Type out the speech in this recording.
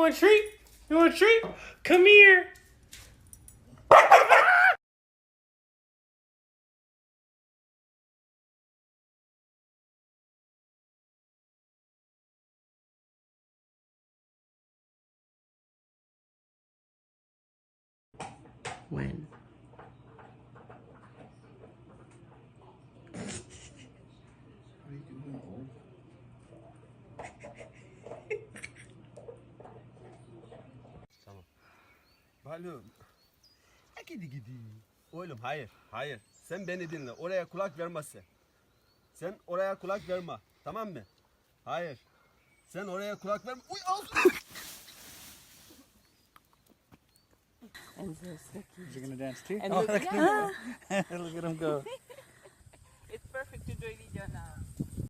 want a treat? You want a treat? Come here. When? Tamam. Balım. Gidi gidi. Oğlum hayır, hayır. Sen beni dinle. Oraya kulak vermezsen. Sen oraya kulak verme. Tamam mı? Hayır. Sen oraya kulak verme. Uy al. And so sticky. Is he gonna dance too? And Oh, look, look yeah. at him go. Look at him go. It's perfect to join Lydia now.